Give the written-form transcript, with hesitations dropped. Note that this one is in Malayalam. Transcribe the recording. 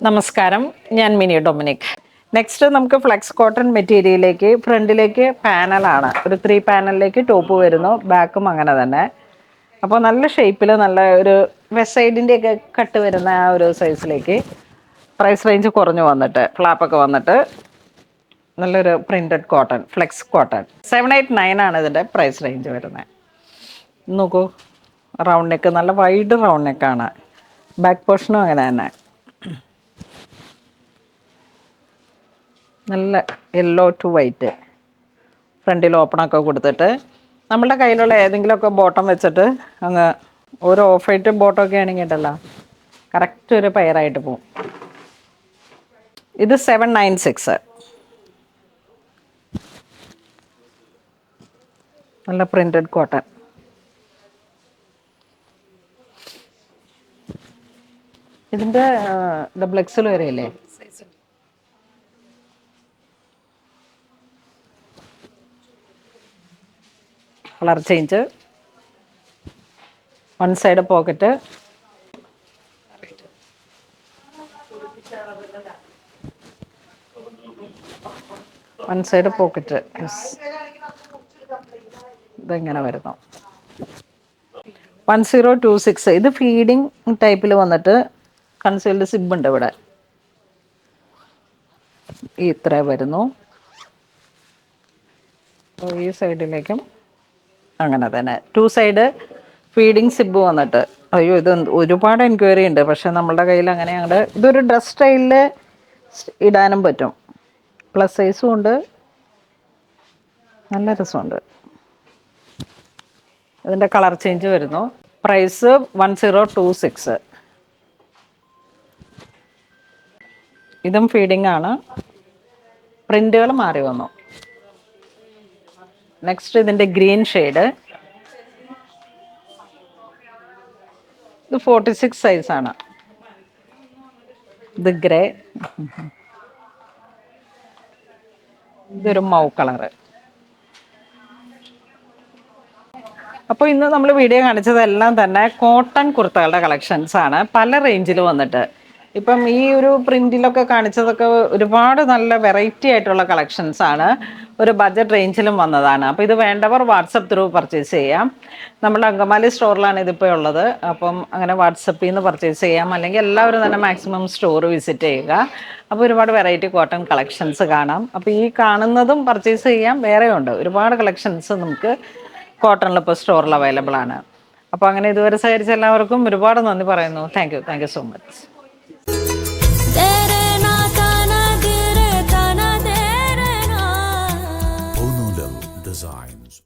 നമസ്കാരം, ഞാൻ മിനി ഡൊമിനിക്. നെക്സ്റ്റ് നമുക്ക് ഫ്ലെക്സ് കോട്ടൺ മെറ്റീരിയലിലേക്ക് ഫ്രണ്ടിലേക്ക് പാനലാണ്, ഒരു 3 പാനലിലേക്ക് ടോപ്പ് വരുന്നു, ബാക്കും അങ്ങനെ തന്നെ. അപ്പോൾ നല്ല ഷേപ്പിൽ നല്ല ഒരു വെസ്റ്റ് സൈഡിൻ്റെയൊക്കെ കട്ട് വരുന്ന ആ ഒരു സൈസിലേക്ക് പ്രൈസ് റേഞ്ച് കുറഞ്ഞു വന്നിട്ട് ഫ്ലാപ്പൊക്കെ വന്നിട്ട് നല്ലൊരു പ്രിൻറ്റഡ് കോട്ടൺ, ഫ്ലെക്സ് കോട്ടൺ 789 ആണ് ഇതിൻ്റെ പ്രൈസ് റേഞ്ച് വരുന്നത്. നോക്കൂ, റൗണ്ട് നെക്ക്, നല്ല വൈഡ് റൗണ്ട് നെക്കാണ്. ബാക്ക് പോർഷനും അങ്ങനെ തന്നെ നല്ല യെല്ലോ ടു വൈറ്റ്, ഫ്രണ്ടിൽ ഓപ്പണൊക്കെ കൊടുത്തിട്ട് നമ്മളുടെ കയ്യിലുള്ള ഏതെങ്കിലുമൊക്കെ ബോട്ടം വെച്ചിട്ട് അങ്ങ് ഒരു ഓഫ് വൈറ്റ് ബോട്ടമൊക്കെ ആണെങ്കിൽ ഉണ്ടല്ലോ കറക്റ്റ് ഒരു പെയറായിട്ട് പോവും. ഇത് 796, നല്ല പ്രിൻറ്റഡ് കോട്ടൺ. ഇതിൻ്റെ ഡബിൾ എക്സൽ വരെയല്ലേ? Colour change, one side pocket, one side pocket. ഇതെങ്ങനെ വരുന്നു? 1026. ഇത് ഫീഡിങ് ടൈപ്പിൽ വന്നിട്ട് കൺസീൽഡ് സിബ് ഉണ്ട് ഇവിടെ, ഈ ഇത്ര വരുന്നു. ഈ സൈഡിലേക്കും അങ്ങനെ തന്നെ 2 സൈഡ് ഫീഡിങ് സിബ് വന്നിട്ട്. അയ്യോ, ഇത് ഒരുപാട് എൻക്വയറി ഉണ്ട്, പക്ഷെ നമ്മളുടെ കയ്യിൽ അങ്ങനെ അങ്ങോട്ട്. ഇതൊരു ഡ്രസ് സ്റ്റൈലിൽ ഇടാനും പറ്റും, പ്ലസ് സൈസും ഉണ്ട്, നല്ല രസമുണ്ട്. ഇതിൻ്റെ കളർ ചേഞ്ച് വരുന്നു. പ്രൈസ് 1026. ഇതും ഫീഡിങ് ആണ്, പ്രിന്റുകൾ മാറി വന്നു. നെക്സ്റ്റ് ഇതിൻ്റെ ഗ്രീൻ ഷെയ്ഡ്, ഇത് 46 സൈസാണ്. ഇത് ഗ്രേ, ഇതൊരു മൗ കളറ്. അപ്പോൾ ഇന്ന് നമ്മൾ വീഡിയോ കാണിച്ചതെല്ലാം തന്നെ കോട്ടൺ കുർത്തകളുടെ കളക്ഷൻസ് ആണ്, പല റേഞ്ചിൽ വന്നിട്ട്. ഇപ്പം ഈ ഒരു പ്രിന്റിലൊക്കെ കാണിച്ചതൊക്കെ ഒരുപാട് നല്ല വെറൈറ്റി ആയിട്ടുള്ള കളക്ഷൻസ് ആണ്, ഒരു ബഡ്ജറ്റ് റേഞ്ചിലും വന്നതാണ്. അപ്പോൾ ഇത് വേണ്ടവർ വാട്സപ്പ് ത്രൂ പർച്ചേസ് ചെയ്യാം. നമ്മുടെ അങ്കമാലി സ്റ്റോറിലാണ് ഇതിപ്പോൾ ഉള്ളത്. അപ്പം അങ്ങനെ വാട്സപ്പിൽ നിന്ന് പർച്ചേസ് ചെയ്യാം, അല്ലെങ്കിൽ എല്ലാവരും തന്നെ മാക്സിമം സ്റ്റോർ വിസിറ്റ് ചെയ്യുക. അപ്പോൾ ഒരുപാട് വെറൈറ്റി കോട്ടൺ കളക്ഷൻസ് കാണാം. അപ്പോൾ ഈ കാണുന്നതും പർച്ചേസ് ചെയ്യാം, വേറെയുണ്ട് ഒരുപാട് കളക്ഷൻസ് നമുക്ക് കോട്ടണിൽ ഇപ്പോൾ സ്റ്റോറിൽ അവൈലബിൾ ആണ്. അപ്പോൾ അങ്ങനെ ഇതുവരെ സഹകരിച്ച എല്ലാവർക്കും ഒരുപാട് നന്ദി പറയുന്നു. Thank you so much. Designs.